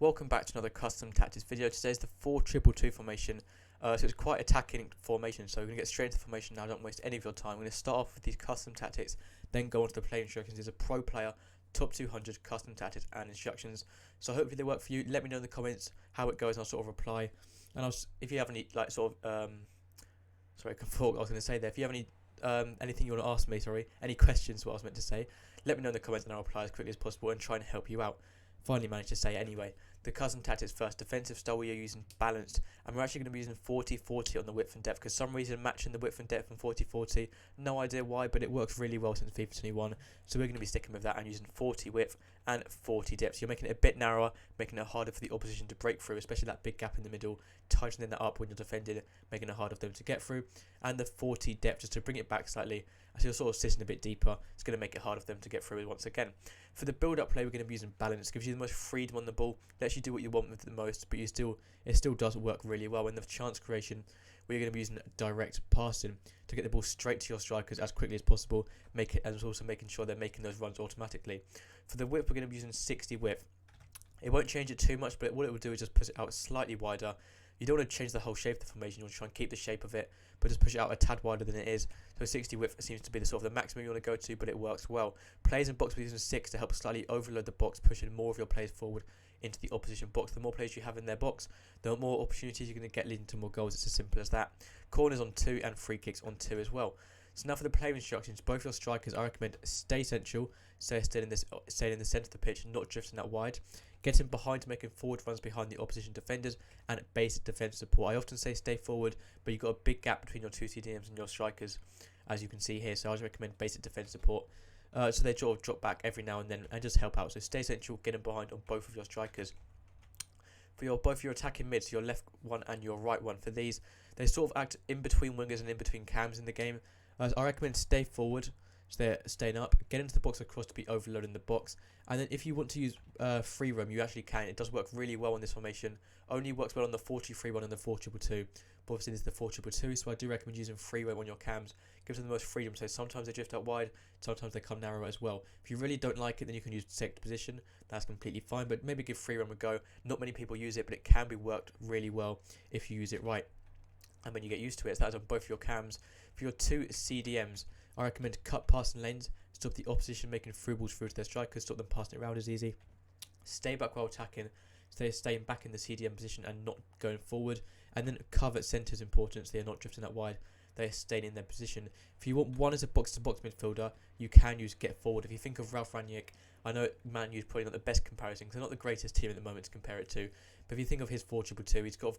Welcome back to another custom tactics video. Today's the 4-2-2 formation. So it's quite attacking formation, so we're going to get straight into formation now. Don't waste any of your time. We're going to start off with these custom tactics, then go on to the play instructions. There's a pro player, top 200 custom tactics and instructions. So hopefully they work for you. Let me know in the comments how it goes and I'll sort of reply. And if you have any sorry, I forgot what I was going to say there. If you have any anything you want to ask me, any questions, what I was meant to say, let me know in the comments and I'll reply as quickly as possible and try and help you out. Finally managed to say it anyway. The custom tactics first. Defensive style, we are using balanced, and we're actually going to be using 40-40 on the width and depth, because some reason matching the width and depth and 40-40, no idea why, but it works really well since FIFA 21, so we're going to be sticking with that and using 40 width and 40 depth. So you're making it a bit narrower, making it harder for the opposition to break through, especially that big gap in the middle, tightening that up when you're defending, making it harder for them to get through, and the 40 depth, just to bring it back slightly, as you're sort of sitting a bit deeper, it's going to make it harder for them to get through once again. For the build-up play, we're going to be using balance. It gives you the most freedom on the ball, lets you do what you want with it the most, but it still does work really well. In the chance creation, we're going to be using direct passing to get the ball straight to your strikers as quickly as possible, and also making sure they're making those runs automatically. For the width, we're going to be using 60 width. It won't change it too much, but what it will do is just push it out slightly wider. You don't want to change the whole shape of the formation, you want to try and keep the shape of it, but just push it out a tad wider than it is. So 60 width seems to be the sort of the maximum you want to go to, but it works well. Players in box, we're using 6 to help slightly overload the box, pushing more of your players forward into the opposition box. The more players you have in their box, the more opportunities you're going to get leading to more goals. It's as simple as that. Corners on 2 and free kicks on 2 as well. So now for the player instructions, both your strikers, I recommend stay central, staying in the centre of the pitch, not drifting that wide. Getting behind to making forward runs behind the opposition defenders, and basic defensive support. I often say stay forward, but you've got a big gap between your two CDMs and your strikers, as you can see here. So I recommend basic defensive support. So they sort of drop back every now and then and just help out. So stay central, getting behind on both of your strikers. For both your attacking mids, your left one and your right one, for these, they sort of act in between wingers and in between cams in the game. I recommend stay forward, so they're staying up, get into the box across to be overloading the box, and then if you want to use free roam, you actually can. It does work really well in this formation. Only works well on the 4-3-1 and the 4-2-2, but obviously this is the 4-2-2, so I do recommend using free roam on your cams. Gives them the most freedom, so sometimes they drift out wide, sometimes they come narrow as well. If you really don't like it, then you can use sector position, that's completely fine, but maybe give free roam a go. Not many people use it, but it can be worked really well if you use it right. And when you get used to it, so that's on both your cams. For your two CDMs, I recommend cut passing lanes, stop the opposition making through balls through to their strikers, stop them passing it around as easy. Stay back while attacking, staying back in the CDM position and not going forward. And then cover centre is important, so they're not drifting that wide, they're staying in their position. If you want one as a box-to-box midfielder, you can use get forward. If you think of Ralf Rangnick, I know Man U's probably not the best comparison, because they're not the greatest team at the moment to compare it to, but if you think of his 4-2-2, he's got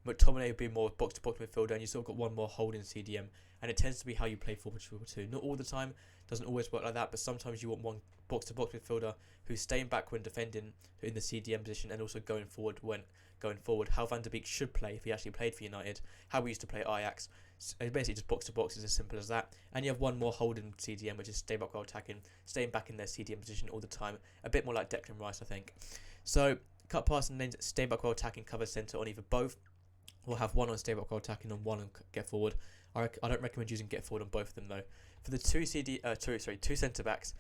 McTominay would be more box-to-box midfielder, and you sort of got one more holding CDM, and it tends to be how you play 4-2-2. Not all the time, doesn't always work like that, but sometimes you want one box-to-box midfielder who's staying back when defending in the CDM position and also going forward when going forward. How Van der Beek should play if he actually played for United, how we used to play Ajax. So basically just box-to-box is as simple as that. And you have one more holding CDM, which is stay back while attacking, staying back in their CDM position all the time. A bit more like Declan Rice, I think. So cut passing lanes, stay back while attacking, cover centre on either both. We'll have one on stay back while attacking and one on get forward. I don't recommend using get forward on both of them though. For the two centre backs,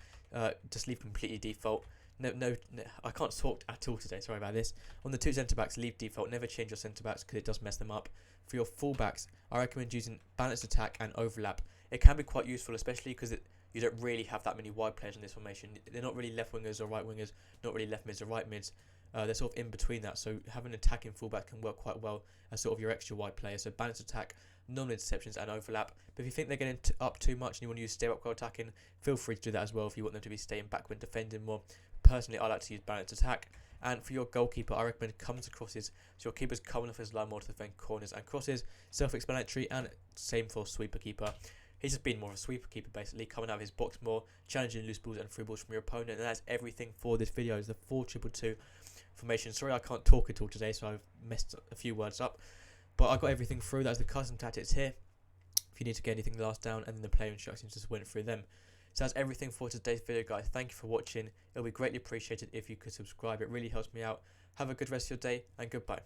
just leave completely default. No, I can't talk at all today. Sorry about this. On the two centre backs, leave default. Never change your centre backs because it does mess them up. For your full backs, I recommend using balanced attack and overlap. It can be quite useful, especially because you don't really have that many wide players in this formation. They're not really left wingers or right wingers, not really left mids or right mids. They're sort of in between that, so having an attacking fullback can work quite well as sort of your extra wide player. So balanced attack, non-interceptions and overlap. But if you think they're getting up too much and you want to use stay up while attacking, feel free to do that as well if you want them to be staying back when defending more. Personally, I like to use balanced attack. And for your goalkeeper, I recommend comes and crosses. So your keeper's coming off his line more to defend corners and crosses. Self-explanatory, and same for sweeper keeper. He's just been more of a sweeper keeper, basically, coming out of his box more, challenging loose balls and free balls from your opponent. And that's everything for this video. It's the 4-2-2 formation. Sorry I can't talk at all today, so I've messed a few words up. But I got everything through. That's the custom tactics here. If you need to get anything last down, and then the player instructions, just went through them. So that's everything for today's video, guys. Thank you for watching. It'll be greatly appreciated if you could subscribe. It really helps me out. Have a good rest of your day, and goodbye.